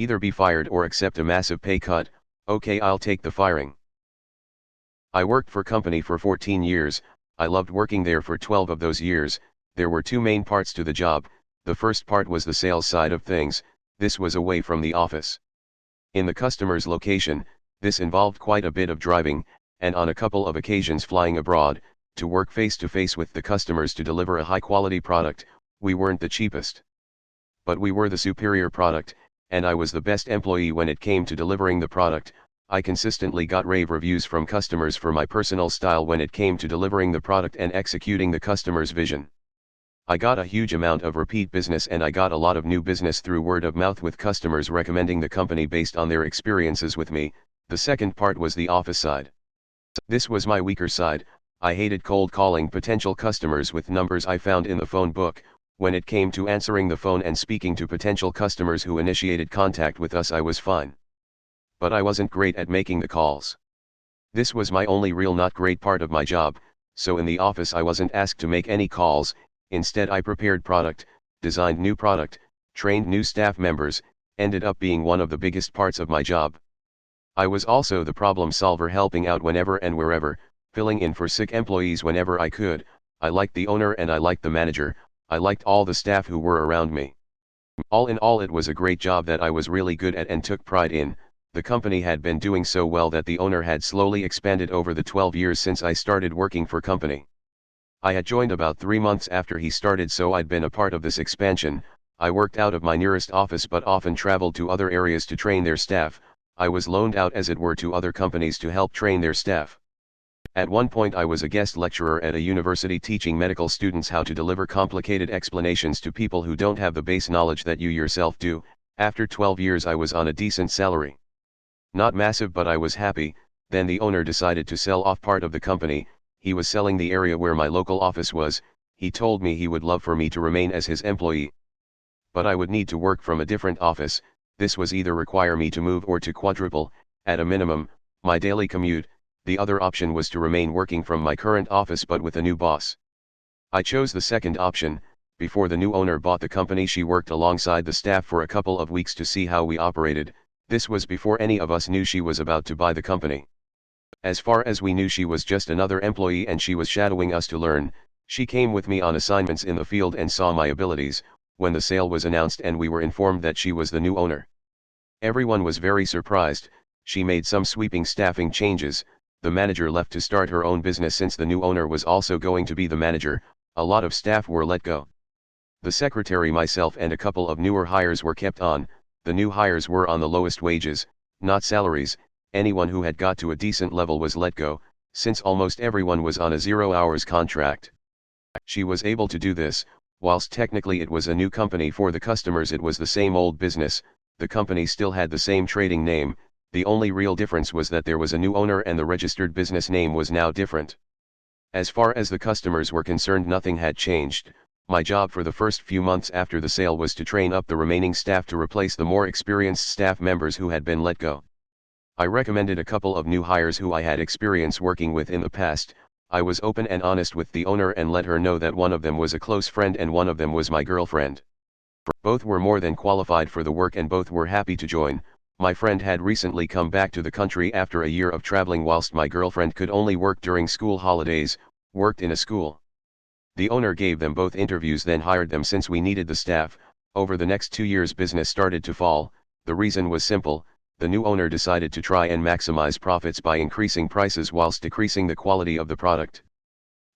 Either be fired or accept a massive pay cut. Okay, I'll take the firing. I worked for company for 14 years, I loved working there for 12 of those years. There were two main parts to the job. The first part was the sales side of things. This was away from the office. In the customer's location, this involved quite a bit of driving, and on a couple of occasions flying abroad, to work face to face with the customers to deliver a high quality product. We weren't the cheapest, but we were the superior product, and I was the best employee when it came to delivering the product. I consistently got rave reviews from customers for my personal style when it came to delivering the product and executing the customer's vision. I got a huge amount of repeat business, and I got a lot of new business through word of mouth with customers recommending the company based on their experiences with me. The second part was the office side. This was my weaker side. I hated cold calling potential customers with numbers I found in the phone book. When it came to answering the phone and speaking to potential customers who initiated contact with us, I was fine. But I wasn't great at making the calls. This was my only real not great part of my job, so in the office I wasn't asked to make any calls. Instead, I prepared product, designed new product, trained new staff members, ended up being one of the biggest parts of my job. I was also the problem solver, helping out whenever and wherever, filling in for sick employees whenever I could. I liked the owner and I liked the manager. I liked all the staff who were around me. All in all, it was a great job that I was really good at and took pride in. The company had been doing so well that the owner had slowly expanded over the 12 years since I started working for company. I had joined about 3 months after he started, so I'd been a part of this expansion. I worked out of my nearest office but often traveled to other areas to train their staff. I was loaned out, as it were, to other companies to help train their staff. At one point I was a guest lecturer at a university teaching medical students how to deliver complicated explanations to people who don't have the base knowledge that you yourself do. After 12 years I was on a decent salary. Not massive, but I was happy. Then the owner decided to sell off part of the company. He was selling the area where my local office was. He told me he would love for me to remain as his employee, but I would need to work from a different office. This was either require me to move or to quadruple, at a minimum, my daily commute. The other option was to remain working from my current office but with a new boss. I chose the second option. Before the new owner bought the company, she worked alongside the staff for a couple of weeks to see how we operated. This was before any of us knew she was about to buy the company. As far as we knew, she was just another employee and she was shadowing us to learn. She came with me on assignments in the field and saw my abilities. When the sale was announced and we were informed that she was the new owner, everyone was very surprised. She made some sweeping staffing changes. The manager left to start her own business since the new owner was also going to be the manager. A lot of staff were let go. The secretary, myself, and a couple of newer hires were kept on. The new hires were on the lowest wages, not salaries. Anyone who had got to a decent level was let go, since almost everyone was on a 0-hours contract. She was able to do this. Whilst technically it was a new company for the customers, it was the same old business. The company still had the same trading name. The only real difference was that there was a new owner and the registered business name was now different. As far as the customers were concerned, nothing had changed. My job for the first few months after the sale was to train up the remaining staff to replace the more experienced staff members who had been let go. I recommended a couple of new hires who I had experience working with in the past. I was open and honest with the owner and let her know that one of them was a close friend and one of them was my girlfriend. Both were more than qualified for the work and both were happy to join. My friend had recently come back to the country after a year of traveling, whilst my girlfriend could only work during school holidays, worked in a school. The owner gave them both interviews, then hired them since we needed the staff. Over the next 2 years business started to fall. The reason was simple. The new owner decided to try and maximize profits by increasing prices whilst decreasing the quality of the product.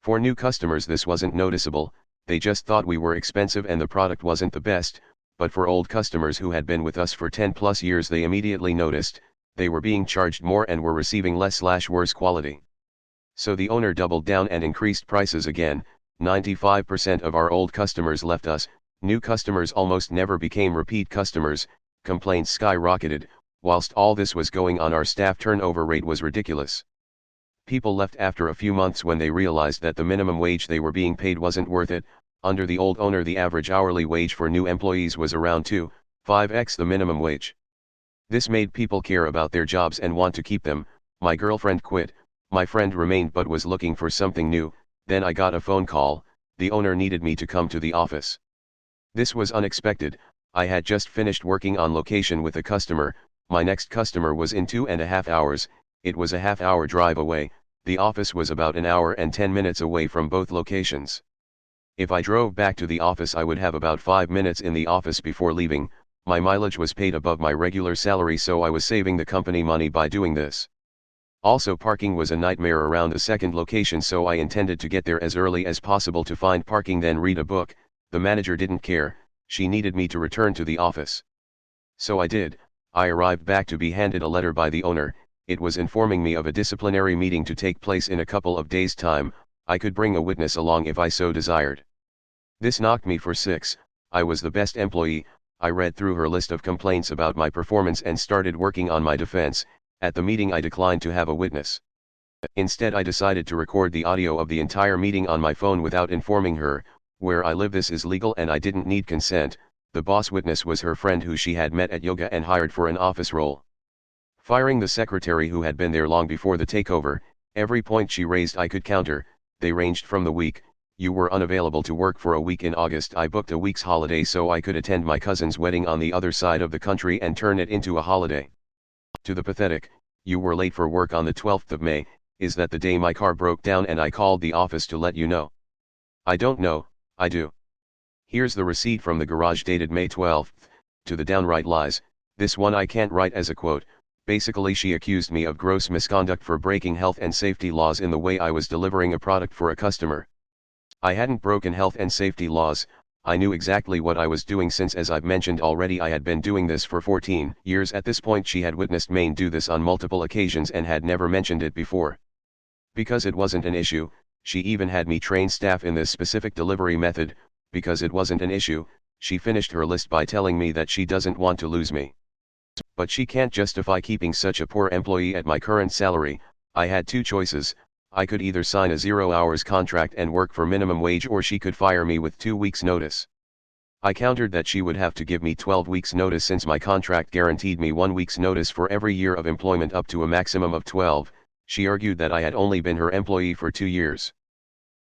For new customers this wasn't noticeable, they just thought we were expensive and the product wasn't the best. But for old customers who had been with us for 10+ years, they immediately noticed. They were being charged more and were receiving less/worse quality. So the owner doubled down and increased prices again. 95% of our old customers left us. New customers almost never became repeat customers. Complaints skyrocketed. Whilst all this was going on, our staff turnover rate was ridiculous. People left after a few months when they realized that the minimum wage they were being paid wasn't worth it. Under the old owner, the average hourly wage for new employees was around 2.5x the minimum wage. This made people care about their jobs and want to keep them. My girlfriend quit. My friend remained but was looking for something new. Then I got a phone call. The owner needed me to come to the office. This was unexpected. I had just finished working on location with a customer, my next customer was in 2.5 hours, it was a half-hour drive away, the office was about an hour and 10 minutes away from both locations. If I drove back to the office I would have about 5 minutes in the office before leaving, my mileage was paid above my regular salary so I was saving the company money by doing this. Also parking was a nightmare around the second location so I intended to get there as early as possible to find parking then read a book, the manager didn't care, she needed me to return to the office. So I did, I arrived back to be handed a letter by the owner, it was informing me of a disciplinary meeting to take place in a couple of days' time, I could bring a witness along if I so desired. This knocked me for 6, I was the best employee, I read through her list of complaints about my performance and started working on my defense. At the meeting I declined to have a witness. Instead I decided to record the audio of the entire meeting on my phone without informing her, where I live this is legal and I didn't need consent, the boss witness was her friend who she had met at yoga and hired for an office role. Firing the secretary who had been there long before the takeover, every point she raised I could counter, they ranged from the week, you were unavailable to work for a week in August I booked a week's holiday so I could attend my cousin's wedding on the other side of the country and turn it into a holiday. To the pathetic, you were late for work on the 12th of May, is that the day my car broke down and I called the office to let you know? I don't know, I do. Here's the receipt from the garage dated May 12th, to the downright lies, this one I can't write as a quote, basically she accused me of gross misconduct for breaking health and safety laws in the way I was delivering a product for a customer. I hadn't broken health and safety laws, I knew exactly what I was doing since as I've mentioned already I had been doing this for 14 years at this point she had witnessed Maine do this on multiple occasions and had never mentioned it before. Because it wasn't an issue, she even had me train staff in this specific delivery method, because it wasn't an issue, she finished her list by telling me that she doesn't want to lose me. But she can't justify keeping such a poor employee at my current salary, I had two choices. I could either sign a 0-hours contract and work for minimum wage or she could fire me with 2 weeks notice. I countered that she would have to give me 12 weeks notice since my contract guaranteed me 1 week's notice for every year of employment up to a maximum of 12, she argued that I had only been her employee for 2 years.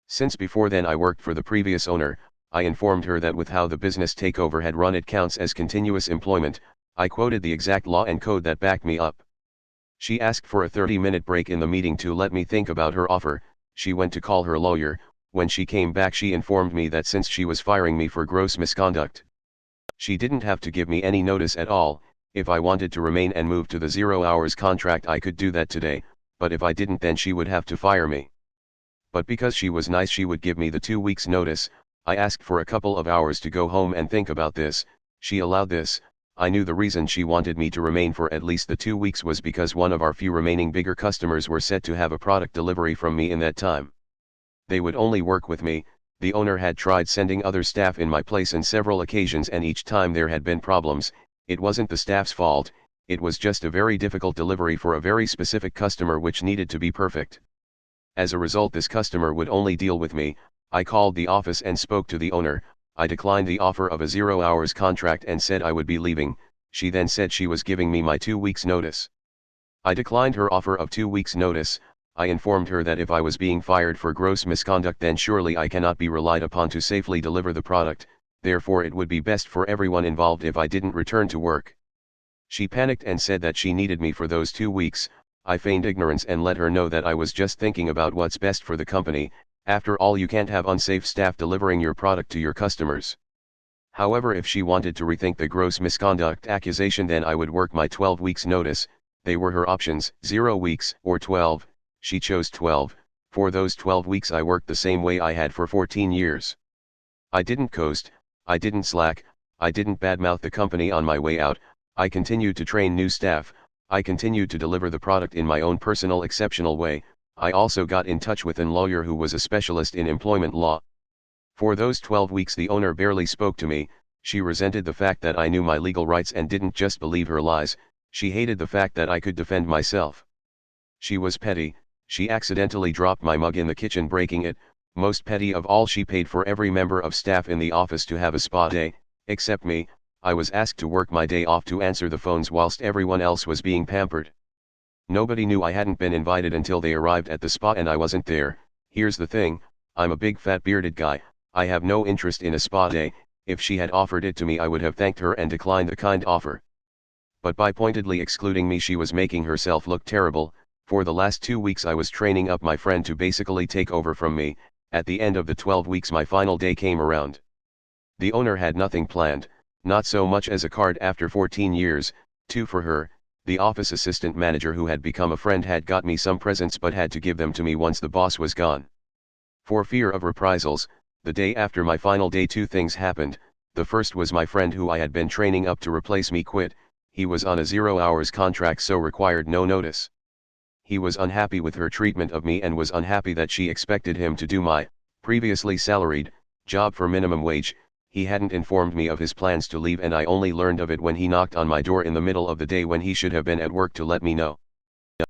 Since before then I worked for the previous owner, I informed her that with how the business takeover had run it counts as continuous employment, I quoted the exact law and code that backed me up. She asked for a 30-minute break in the meeting to let me think about her offer, she went to call her lawyer, when she came back she informed me that since she was firing me for gross misconduct, she didn't have to give me any notice at all, if I wanted to remain and move to the 0-hours contract I could do that today, but if I didn't then she would have to fire me. But because she was nice she would give me the 2 weeks notice, I asked for a couple of hours to go home and think about this, she allowed this. I knew the reason she wanted me to remain for at least the 2 weeks was because one of our few remaining bigger customers were set to have a product delivery from me in that time. They would only work with me, the owner had tried sending other staff in my place on several occasions and each time there had been problems, it wasn't the staff's fault, it was just a very difficult delivery for a very specific customer which needed to be perfect. As a result this customer would only deal with me, I called the office and spoke to the owner. I declined the offer of a 0-hours contract and said I would be leaving, she then said she was giving me my 2 weeks notice. I declined her offer of 2 weeks notice, I informed her that if I was being fired for gross misconduct then surely I cannot be relied upon to safely deliver the product, therefore it would be best for everyone involved if I didn't return to work. She panicked and said that she needed me for those 2 weeks, I feigned ignorance and let her know that I was just thinking about what's best for the company. After all you can't have unsafe staff delivering your product to your customers. However if she wanted to rethink the gross misconduct accusation then I would work my 12 weeks notice, they were her options, 0 weeks or 12, she chose 12, for those 12 weeks I worked the same way I had for 14 years. I didn't coast, I didn't slack, I didn't badmouth the company on my way out, I continued to train new staff, I continued to deliver the product in my own personal exceptional way. I also got in touch with an lawyer who was a specialist in employment law. For those 12 weeks the owner barely spoke to me, she resented the fact that I knew my legal rights and didn't just believe her lies, she hated the fact that I could defend myself. She was petty, she accidentally dropped my mug in the kitchen breaking it, most petty of all she paid for every member of staff in the office to have a spa day, except me, I was asked to work my day off to answer the phones whilst everyone else was being pampered. Nobody knew I hadn't been invited until they arrived at the spa and I wasn't there. Here's the thing, I'm a big fat bearded guy, I have no interest in a spa day, If she had offered it to me I would have thanked her and declined the kind offer. But by pointedly excluding me she was making herself look terrible. For the last 2 weeks I was training up my friend to basically take over from me. At the end of the 12 weeks my final day came around. The owner had nothing planned, not so much as a card. After 14 years, 2 for her. The office assistant manager who had become a friend had got me some presents but had to give them to me once the boss was gone. For fear of reprisals, the day after my final day 2 things happened. The first was my friend who I had been training up to replace me quit. He was on a 0-hours contract so required no notice. He was unhappy with her treatment of me and was unhappy that she expected him to do my previously salaried job for minimum wage. He hadn't informed me of his plans to leave and I only learned of it when he knocked on my door in the middle of the day when he should have been at work to let me know.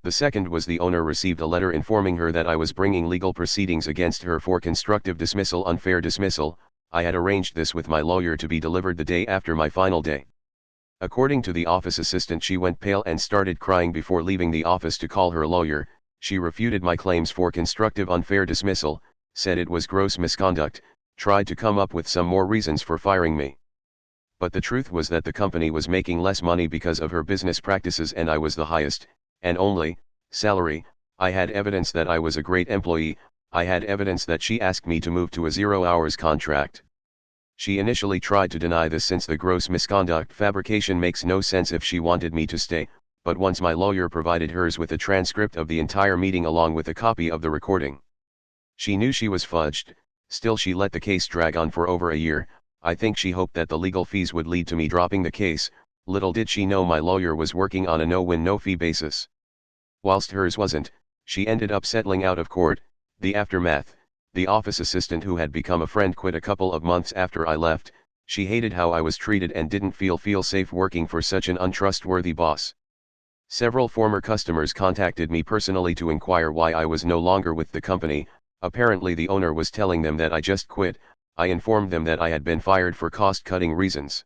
The second was the owner received a letter informing her that I was bringing legal proceedings against her for constructive dismissal, unfair dismissal. I had arranged this with my lawyer to be delivered the day after my final day. According to the office assistant, she went pale and started crying before leaving the office to call her lawyer. She refuted my claims for constructive unfair dismissal, said it was gross misconduct, tried to come up with some more reasons for firing me. But the truth was that the company was making less money because of her business practices and I was the highest, and only, salary. I had evidence that I was a great employee. I had evidence that she asked me to move to a 0-hours contract. She initially tried to deny this since the gross misconduct fabrication makes no sense if she wanted me to stay, but once my lawyer provided hers with a transcript of the entire meeting along with a copy of the recording, she knew she was fudged. Still she let the case drag on for over a year. I think she hoped that the legal fees would lead to me dropping the case. Little did she know my lawyer was working on a no-win no-fee basis. Whilst hers wasn't, she ended up settling out of court. The aftermath: the office assistant who had become a friend quit a couple of months after I left. She hated how I was treated and didn't feel safe working for such an untrustworthy boss. Several former customers contacted me personally to inquire why I was no longer with the company. Apparently the owner was telling them that I just quit. I informed them that I had been fired for cost-cutting reasons.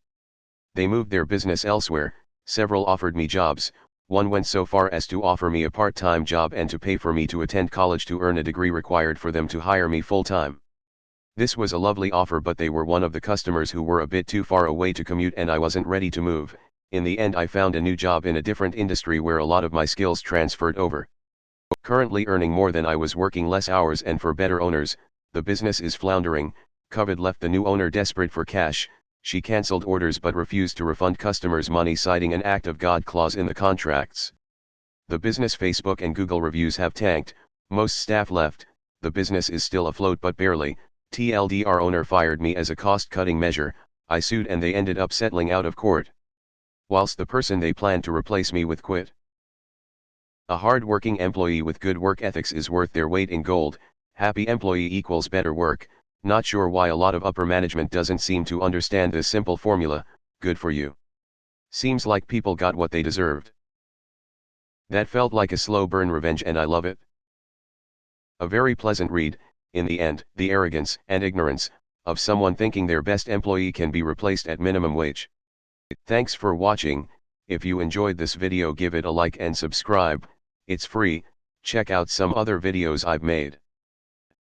They moved their business elsewhere. Several offered me jobs. One went so far as to offer me a part-time job and to pay for me to attend college to earn a degree required for them to hire me full-time. This was a lovely offer, but they were one of the customers who were a bit too far away to commute and I wasn't ready to move. In the end I found a new job in a different industry where a lot of my skills transferred over. Currently earning more than I was working less hours and for better owners. The business is floundering. COVID left the new owner desperate for cash. She cancelled orders but refused to refund customers money, citing an act of God clause in the contracts. The business Facebook and Google reviews have tanked. Most staff left. The business is still afloat but barely. TLDR owner fired me as a cost-cutting measure. I sued and they ended up settling out of court, whilst the person they planned to replace me with quit. A hard-working employee with good work ethics is worth their weight in gold. Happy employee equals better work. Not sure why a lot of upper management doesn't seem to understand this simple formula. Good for you. Seems like people got what they deserved. That felt like a slow burn revenge and I love it. A very pleasant read. In the end, the arrogance and ignorance of someone thinking their best employee can be replaced at minimum wage. Thanks for watching. If you enjoyed this video, give it a like and subscribe. It's free. Check out some other videos I've made.